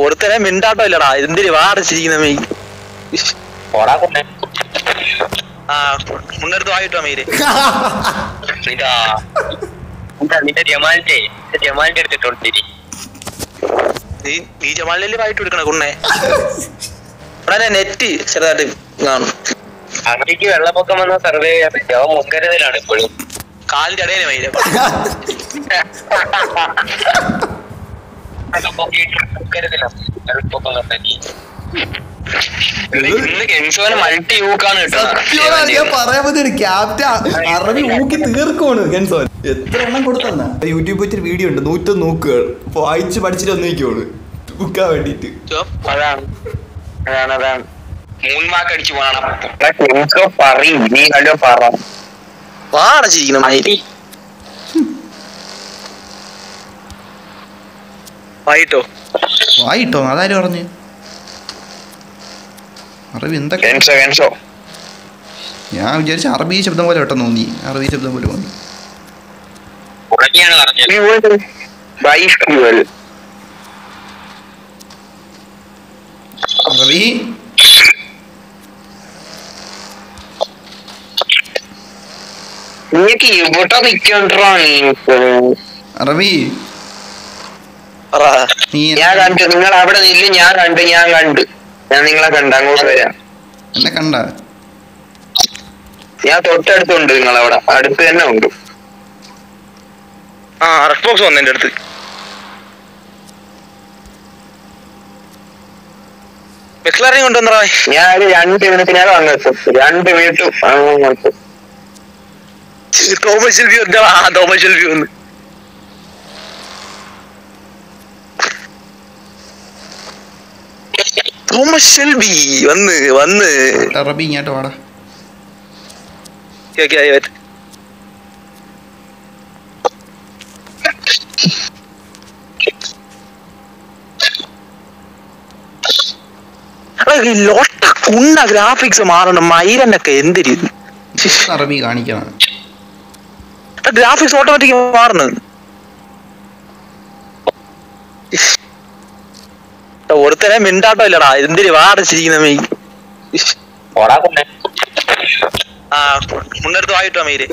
ഒരുത്തനെ മിണ്ടാട്ടോ ഇല്ലടാ, എന്തിരി വാടിച്ചിരിക്കുന്ന മെയ്. ആ മുന്നെടുത്ത് വായിട്ടോ മെയില്. നീ ജമാലിന്റെ വായിട്ട് എടുക്കണ കുണ്ണെ. ഇവിടെ നെറ്റ് ചെറുതായിട്ട് കാണും. അങ്ങേക്ക് വെള്ളപ്പൊക്കം വന്ന സർവേ ചെയ്യാൻ പറ്റും. അവൻ മുൻകരുതലാണ് ഇപ്പോഴും. കാലിന്റെ ഇടയില് മയില് മൾട്ടി യൂക്കാണ് തീർക്കുവാണ്. എത്ര എണ്ണം കൊടുത്തന്നാ യൂട്യൂബ് വെച്ചൊരു വീഡിയോ ഉണ്ട്, 100 നോക്കുകൾ വായിച്ച് പഠിച്ചിട്ട് ഒന്നിരിക്കുവാണ് ബുക്കാൻ വേണ്ടിട്ട്. അതാണ് അതാണ് 3 മാർക്ക് അടിച്ചു പോകണം. പറയും നീ കണ്ടോ പറ വാടച്ചിരിക്കുന്ന മയില്. വായിട്ടോ വായിട്ടോ അതാരും പറഞ്ഞു. അറബി എന്തൊക്കെ ഞാൻ വിചാരിച്ച അറബി ശബ്ദം പോലെ പെട്ടെന്ന് തോന്നി. അറബി ശബ്ദം പോലെ തോന്നി. അറബി അറബി ഞാൻ കണ്ടു. നിങ്ങൾ അവിടെ നില്ല്. ഞാൻ കണ്ടു ഞാൻ നിങ്ങളെ കണ്ട. അങ്ങോട്ട് വരാം. എന്നെ കണ്ട? ഞാൻ തൊട്ടടുത്തുണ്ട്. നിങ്ങളവിടെ അടുത്ത് തന്നെ ഉണ്ട്. ആ റെഡ് ബോക്സ് വന്നു എന്റെ അടുത്ത്. കൊണ്ടുവന്നോ? ഞാൻ ഒരു 2 മിനിറ്റിനകം അങ്ങെത്തും. 2 മിനിറ്റും അങ്ങെത്തും. തോമസ് ഷെൽബി തോമസ് ഷെൽബി വന്ന് തോമസ് ഷെൽബി വന്ന് അറബി ഇങ്ങോട്ട് വാടാ. കുണ്ണ ഗ്രാഫിക്സ് മാറണം. മൈരനൊക്കെ എന്തിരി അറബി കാണിക്കണം. ഗ്രാഫിക്സ് ഓട്ടോമാറ്റിക് മാറുന്നു. ഒരുത്തനെ മിണ്ടാട്ടോ ഇല്ലടാ, എന്തിരി വാടിച്ചിരിക്കുന്ന മെയ്. ആ മുന്നെടുത്ത് വായിട്ടോ മെയില്.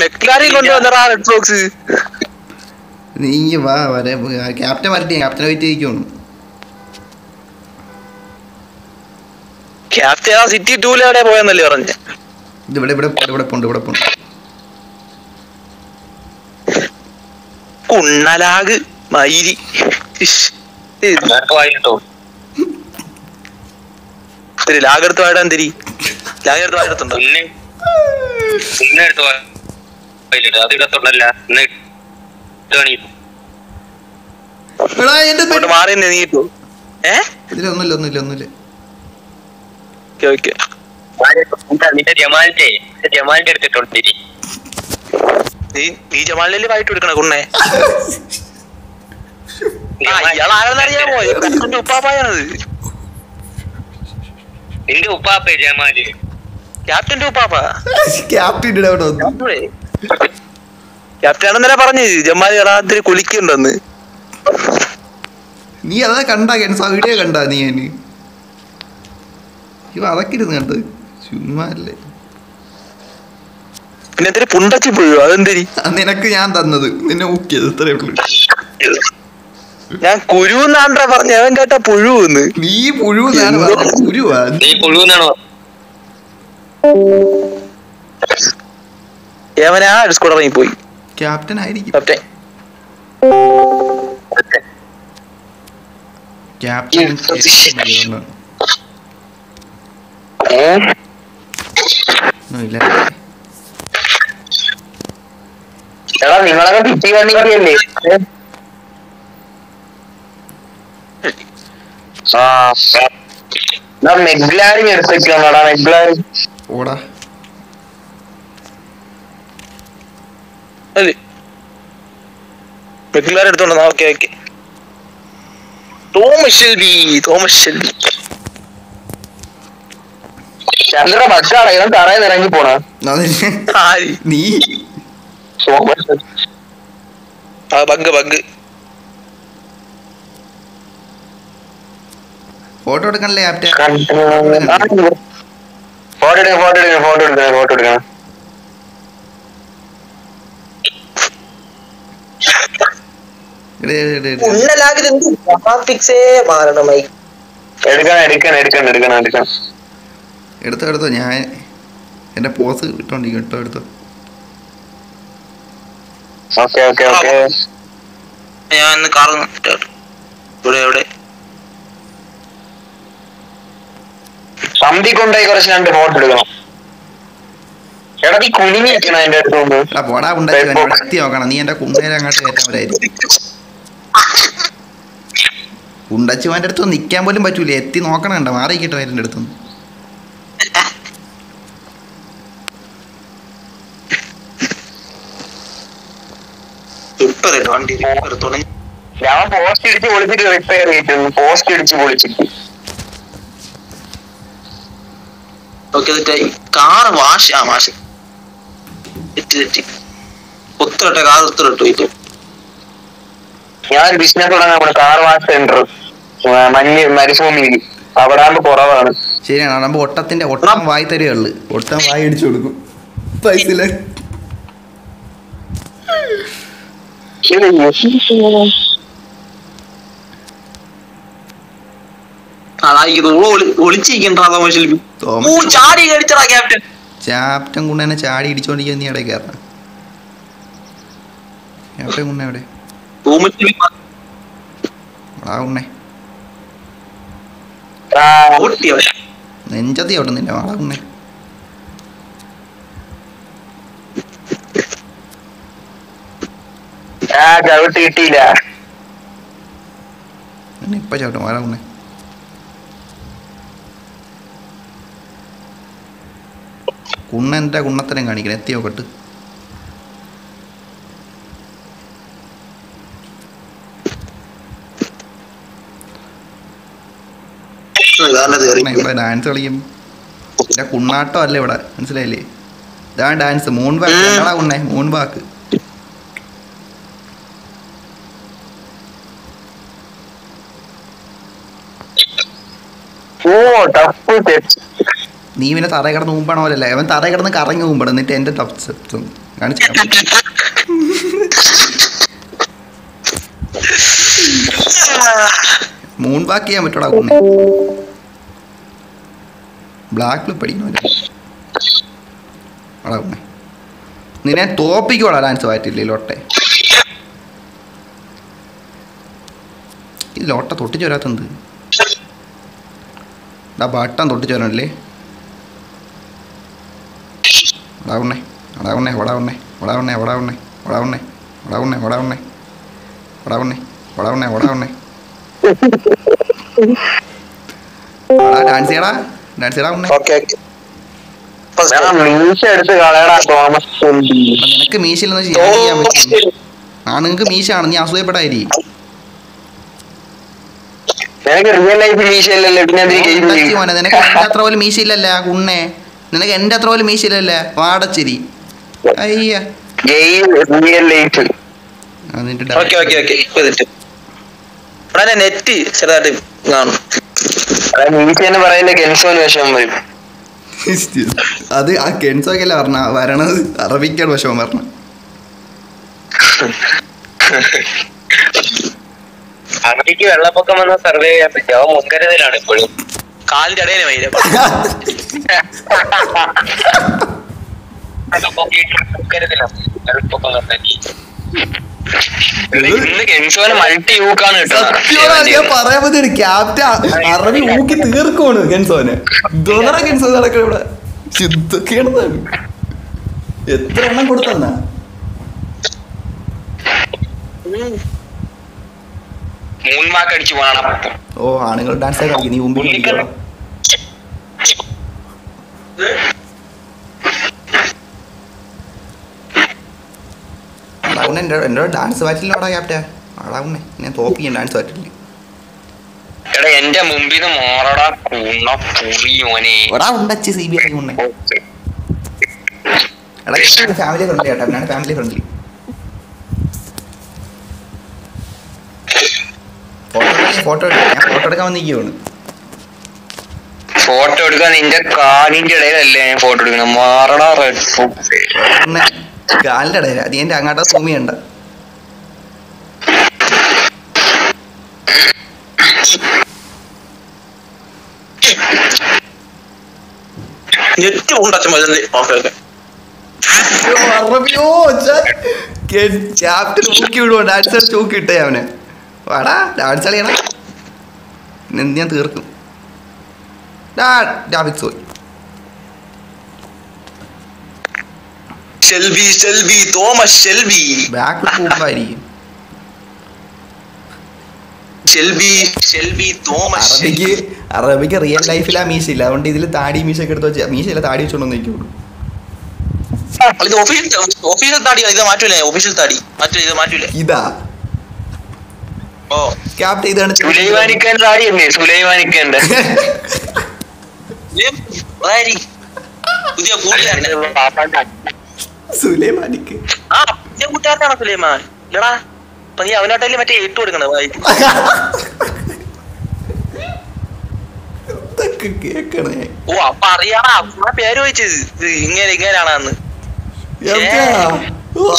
മെക്ലാരിൻ കൊണ്ടുവന്നടാ റെഡ് ബോക്സ്. നീ വാ വരെ ക്യാപ്റ്റൻ വരട്ടെ. ക്യാപ്റ്റനെ വെയിറ്റ് ചെയ്യിക്കുന്നു. ക്യാപ്റ്റൻ ആ സിറ്റി 2 എവിടെ പോയെന്നല്ലേ പറഞ്ഞ. ഇവിടെ പോണ്ട്. കുണ്ണലാഗ് മയിരി ലാഗെടുത്ത് വായിടാൻ തിരി. ലാഗെടുത്ത് വായിടത്തുണ്ടോ? മാറി നീട്ടു. ഇതിലൊന്നുമില്ല. ജമാലിന്റെ എടുത്തിട്ടുണ്ട്. നീ ജമാലിന്റെ വായിട്ട് എടുക്കണ കുണ്ണെ. ഇയാളാരെന്നറിയാമോ? ഉപ്പാപ്പായാണത്. നിന്റെ ഉപ്പാപ്പ ജമാല്. ക്യാപ്റ്റന്റെ ഉപ്പാപ്പ. ക്യാപ്റ്റൻ ആണെന്നല്ലേ പറഞ്ഞ്. ജമാല് രാത്രി കുളിക്കുന്നുണ്ടെന്ന്. നീ അതാ കണ്ടാ വീഡിയോ കണ്ടാ നീ? അതൊക്കെ ഇരുന്ന് കണ്ടത് ചുമ്മാ അല്ലേ. പിന്നെ പുണ്ടച്ചി പുഴു അതെന്തിരി? നിനക്ക് ഞാൻ തന്നത് നിന്നെ ഊക്കിയത് ഇത്രേ ഉള്ളൂ. ഞാൻ കുരുന്നാണ്ടാ പറഞ്ഞ. അവൻ കേട്ടാ പുഴുന്ന്. നീ പുഴുവാണ് പുഴുവാ. നീ പുഴുന്നാണോ? ഏവനാ സ്കൂൾ ഇറങ്ങി പോയി. ക്യാപ്റ്റൻ ആയിരിക്കും. ക്യാപ്റ്റൻ എടാ നിങ്ങളൊക്കെ പിറ്റി വണ്ടിയല്ലേ? മെഗ്ലാരിൻ എടുത്തേക്കാണോടാ? മെഗ്ലാരിൻ ഓടാ. എടുത്തോണ്ട്. Okay Thomas Shelby. ചന്ദ്ര ബസ്സാണ്. ഇവൻ തറയിൽ ഇറങ്ങി പോണ. നീ ബഗ് ഫോട്ടോ എടുക്കണല്ലേ ക്യാപ്റ്റൻ? ഫോട്ടോ എടുക്കണം. എടുത്തോ ഞാൻ എന്റെ പോസ് ഇട്ടോണ്ടിരിക്കും. എടുത്തോ. ഞാൻ ഇവിടെ സന്ധി കൊണ്ടായി കുറച്ച് 2 ഫോട്ടോ എടുക്കണം. എടാ നീ കുനിഞ്ഞ് വെക്കണം അതിന്റെ അടുത്ത്. പോടാ ഉണ്ടാക്കി നോക്കണം. നീ എന്റെ കുണ്ടേരെ അങ്ങോട്ട് കയറ്റാൻ കുണ്ടച്ചുവാന്റെ അടുത്ത് നിക്കാൻ പോലും പറ്റൂല. എത്തി നോക്കണം. കണ്ട മാറിക്കിട്ടോ അതിന്റെ അടുത്തൊന്നും. ഞാൻ പോസ്റ്റ് ഇടിച്ച് പൊളിച്ചിട്ട് റിപ്പയർ ചെയ്തിരുന്നു. പോസ്റ്റ് ഇടിച്ച് പൊളിച്ചിട്ട് കാർ വാഷ് തെറ്റി ഒത്തിരട്ടെ കാർ ഒത്തിരട്ടു. ഞാൻ ബിസിനസ് തുടങ്ങാൻ കാർ വാഷ് സെന്റർ മരുഭൂമിയിൽ. അവിടെ ആകുമ്പോ കുറവാണ്. ശരിയാണ്. ആകുമ്പോ ഒട്ടം വായി തരുള്ളു. ഒട്ടം വായി അടിച്ചു കൊടുക്കും. പൈസ ക്യാപ്റ്റൻ കുണ്ണനെ ചാടി ഇടിച്ചോണ്ടിരിക്കാൻ നീ എവിടെ കയറണം? ക്യാപ്റ്റൻ കുണ്ണ എവിടെ? ഉണ്ണേ നെഞ്ചത്തി അവിടെ നിന്റെ വാള ഉണ്ണേ. കിട്ടിയില്ല. ഇപ്പൊ ചവിട്ടും വാള ഉണ്ണേ. കുണ്ണ എന്റെ കുണ്ണത്തരം കാണിക്കണം. എത്തി നോക്കട്ട്. ഇവിടെ ഡാൻസ് കളിക്കും. എന്റെ കുണ്ണാട്ടം അല്ല ഇവിടെ, മനസ്സിലായില്ലേ? ഇതാണ് ഡാൻസ്. മൂൺ ബാക്ക് കുണ്ണേ, മൂൺ ബാക്ക്. നീ പിന്നെ തറ കിടന്ന് മുമ്പാണ പോലല്ലേ? അവൻ തറ കിടന്ന് കറങ്ങി മുമ്പാണ്. എന്നിട്ട് എന്റെ ടഫ് കാണിച്ചു. മൂൺ ബാക്ക് ചെയ്യാൻ പറ്റൂടാ കുണ്ണെ. ബ്ലാക്കിൽ പഠിക്കണമല്ലേ അടാ കുണ്ണെ. നിന്നെ തോപ്പിക്കോടാ ഡാൻസ് മാറ്റില്ലേ ലോട്ടെ. ഈ ലോട്ട തൊട്ടിച്ച് വരാത്തെന്ത്? ബട്ടൺ തൊട്ടിച്ച് വരണല്ലേ? വടാവുണ്ണേ വടാവുണ്ണേ വടാവുണ്ണേ വടാവുണ്ണേ വടാവുണ്ണേ വടാവുണ്ണേ വടാവുണ്ണേ വടാവുണ്ണേ വടാവുണ്ണേ വടാവുണ്ണേ വടാവുണ്ണേ. ഡാൻസ് ചെയ്യടാ, ഡാൻസ് ചെയ്യടാ ഉണ്ണേ. നിനക്ക് മീശയില്ലെന്ന് വെച്ചാൽ ഞാൻ ചെയ്യാൻ പറ്റും. നിങ്ങൾക്ക് മീശയാണ്, നീ അസൂയപ്പെടാതിരി. നിനക്ക് എന്റെ അത്ര പോലും മീശയില്ലല്ല കുണ്ണേ. നിനക്ക് എന്റെ അത്ര പോലും മീശയില്ലല്ല വാടച്ചിരി. അയ്യ നെറ്റ് ചെറുതായിട്ട് കാണും. അത് ആ കെൻസോക്കല്ല പറഞ്ഞ വരണത് അറബിക്കാണ് വിഷമം പറഞ്ഞ. അറബിക്ക് വെള്ളപ്പൊക്കം വന്ന സർവേ ചെയ്യാൻ പറ്റും. അവൻ മുൻകരുതലാണ് ഇപ്പോഴും. കാലിന്റെ ഇടയിൽ പറയാൻ പറ്റിയ ക്യാപ്റ്റൻ അറബി ഊക്കി തീർക്കുവാണ് കെൻസോനെ. കെൻസോ നടക്കണം ഇവിടെ. ചിത്തൊക്കെയാണ്. എത്ര എണ്ണം കൊടുത്തന്നാ? ഓ ആണുങ്ങൾ ഡാൻസ് കളിക്കും. നീ മുമ്പിൽ എന്നോട് ഡാൻസ് പറ്റില്ലോടാ ക്യാപ്റ്റൻ. ആടാവുന്നേ ഞാൻ തോപ്പിക്കാൻ ഡാൻസ് പറ്റില്ല. എന്റെ മുമ്പിൽ ഫാമിലി ഫ്രണ്ട്ലി കേട്ടോ. Family friendly. ഫോട്ടോ ഞാൻ ഫോട്ടോ എടുക്കാൻ വന്നിരിക്കുവാണ്. ഫോട്ടോ എടുക്കാൻ നിന്റെ കാലിന്റെ ഇടയിലല്ലേ ഞാൻ ഫോട്ടോ എടുക്കണം. മാറണ റെഡ് കാലിന്റെ ഇടയില അത് എന്റെ അങ്ങോട്ടാ സൂമിയുണ്ട. ക്യാപ്റ്റൻ നോക്കി വിടുവോ? ഡാൻസ് കളിച്ച് നോക്കി ഇട്ടേ അവനെ. വാടാ ഡാൻസ് കളിയണം. എന്ത് ഞാൻ തീർക്കും. ഡാവിക്സ് പോയി. ബാക്കിൽ പോകുമ്പോയിരിക്കും. അറബിക്ക് റിയൽ ലൈഫിൽ ആ മീശ ഇല്ല, അതുകൊണ്ട് ഇതിൽ താടി മീശ ഒക്കെ എടുത്ത് വെച്ചാൽ മീശയില്ല താടി വെച്ചോണ്ടോ നിൽക്കുള്ളൂ. ഇതാ ക്യാപ്റ്റൻ ഇതാണ് സുലൈമാനിക്കന്റെ താടിയല്ലേ? സുലൈമാനിക്കന്റെ സുലൈമാനിക്ക് കൂട്ടുകാരനാണോ സുലൈമാൻ? ഇല്ലടാ അപ്പൊ നീ അവനായിട്ടല്ലേ മറ്റേ ഇട്ട് കൊടുക്കണത്. ഓ അപ്പൊ അറിയാടാ പേര് ചോദിച്ചത് ഇങ്ങനെയാണെന്ന്.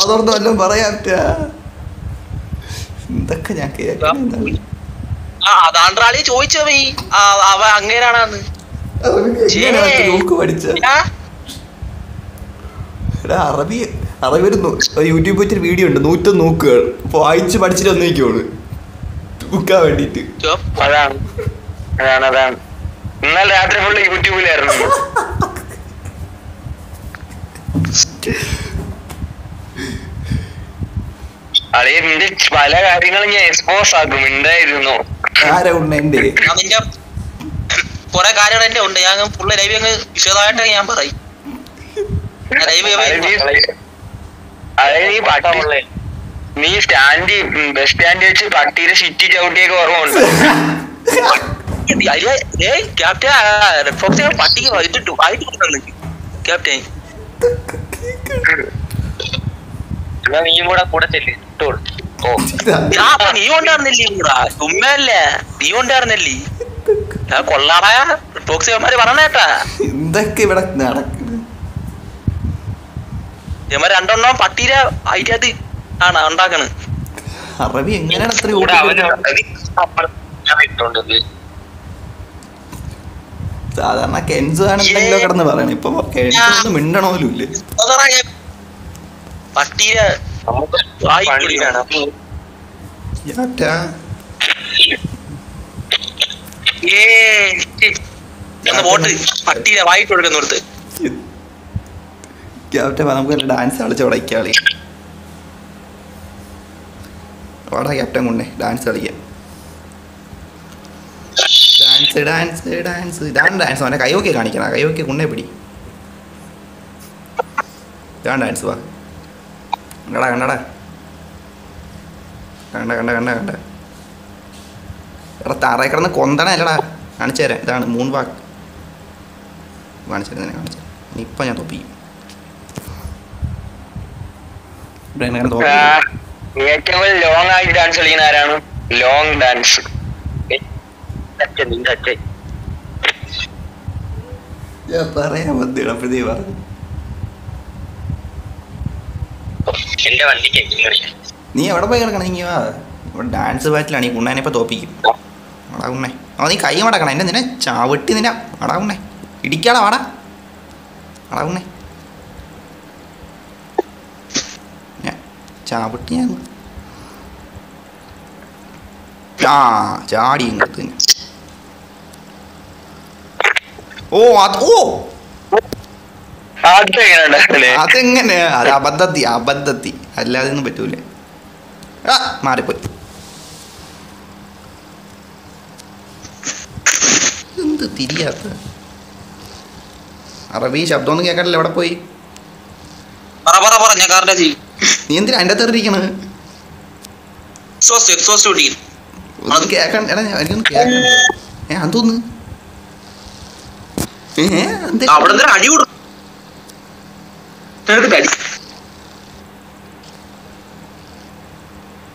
അതോർന്ന് വല്ലതും പറയാ. എന്തൊക്കെ ഞാൻ അതാണ്ടാളി ചോദിച്ചോ അവ അങ്ങനെയാണെന്ന് പഠിച്ച. അറബി ഒരു യൂട്യൂബ് വെച്ചൊരു വീഡിയോ ഉണ്ട് 101 നോക്കുകൾ. അപ്പൊ വായിച്ച് പഠിച്ചിട്ട് വന്നിരിക്കുള്ളൂ നോക്കാൻ വേണ്ടിട്ട്. അതാണ് ഇന്നലെ രാത്രി ഫുള്ള് യൂട്യൂബിലായിരുന്നു. അളിയ നിന്റെ പല കാര്യങ്ങളും ഞാൻ എക്സ്പോസ് ആക്കും. ഉണ്ടായിരുന്നു നിന്റെ കൊറേ കാര്യങ്ങൾ എന്റെ ഉണ്ട്. ഞാൻ ഫുള്ള് ലൈവ് അങ്ങ് വിശദമായിട്ട് ഞാൻ പറയും. നീ സ്റ്റാൻഡ് ബസ് സ്റ്റാൻഡ് വെച്ച് പട്ടിയുടെ സിറ്റി ചവിട്ടിയൊക്കെ ഓർമ്മയുണ്ട്. ക്യാപ്റ്റൻ പട്ടിക്ക് വൈകിട്ടു ക്യാപ്റ്റൻ നീയും കൂടെ ചെല്ലി നീ കൊണ്ടായിരുന്നില്ലേ കൂടാ ചുമ്മല്ലേ നീ കൊണ്ടായിരുന്നല്ലേ കൊള്ളാടാ ടോക്സിമാര് പറഞ്ഞേട്ടാ. എന്തൊക്കെ ഇവിടെ നടക്കുന്നു? രണ്ടെണ്ണം പട്ടീരെ അതിനകത്ത് ആണ് ഉണ്ടാക്കണ്. അറബി എങ്ങനെയാണ് അത്ര സാധാരണ കെൻസ് ആണെന്തെങ്കിലും കിടന്ന് പറയണം. ഇപ്പൊ കെൻസ് മിണ്ടണോലും ഇല്ല. പട്ടീരെ വോട്ട് പട്ടീരെ വായിട്ട് കൊടുക്കുന്നോടത്ത് ക്യാപ്റ്റൻ നമുക്ക് ഡാൻസ് കളിച്ച ഉടയ്ക്കാളി. വാടാ ക്യാപ്റ്റൻ കൊണ്ടേ ഡാൻസ് കളിക്കാം. ഇതാണ് ഡാൻസ്. അവനെ കൈയൊക്കെ കാണിക്കണം. കൈയൊക്കെ കൊണ്ടേ പിടി. ഇതാണ് ഡാൻസ്. വാ കണ്ടടാ കണ്ട എടാ തറയിൽ കിടന്ന് കൊന്തണല്ലടാ. കാണിച്ചു തരാം. ഇതാണ് മൂൺ വാക്ക്. കാണിച്ചു തരാം. ഇപ്പം ഞാൻ തൊപ്പിക്കും. ഏറ്റവും ലോങ് ആയിട്ട് ഡാൻസ് കളിക്കുന്ന ആരാണ്? ലോങ് ഡാൻസ് പറയാൻ മതിയുടെ പറഞ്ഞു. നീ എവിടെ പോയി കിടക്കണം? നീ വാ ഇവിടെ ഡാൻസ് ബാറ്റിലാണ്. ഈ കുണ്ണാനെ ഇപ്പൊ തോപ്പിക്കും. അടാ കുണ്ണേ നീ കൈ മടക്കണം. എന്നെ നിന്നെ ചവിട്ടി നിന്നെ അടാ കുണ്ണേ ഇടിക്കാടാ. വാടാ അടാ കുണ്ണേ ചവിട്ടി ഞാൻ ചാടി ഇങ്ങോട്ട് തന്നെ. അതെങ്ങനെ? അത് അബദ്ധത്തി അല്ലാതെ ഒന്നും പറ്റൂലേ. മാറിപ്പോയി. എന്ത് തിരിയാത്ത അറബി ശബ്ദമൊന്നും കേൾക്കാറില്ല. എവിടെ പോയി? നീ എന്തിനാ അതിൻ്റെ അകത്തിരിക്കണത്? കേൾക്കാൻ എടാ എനിക്കൊന്ന് കേൾക്കാൻ. അതൊന്ന്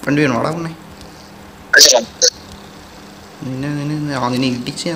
വണ്ടി വേണോ? അവിടെ കൊണ്ടേ നിന്നെ നിന്നെ ഇടിച്ച്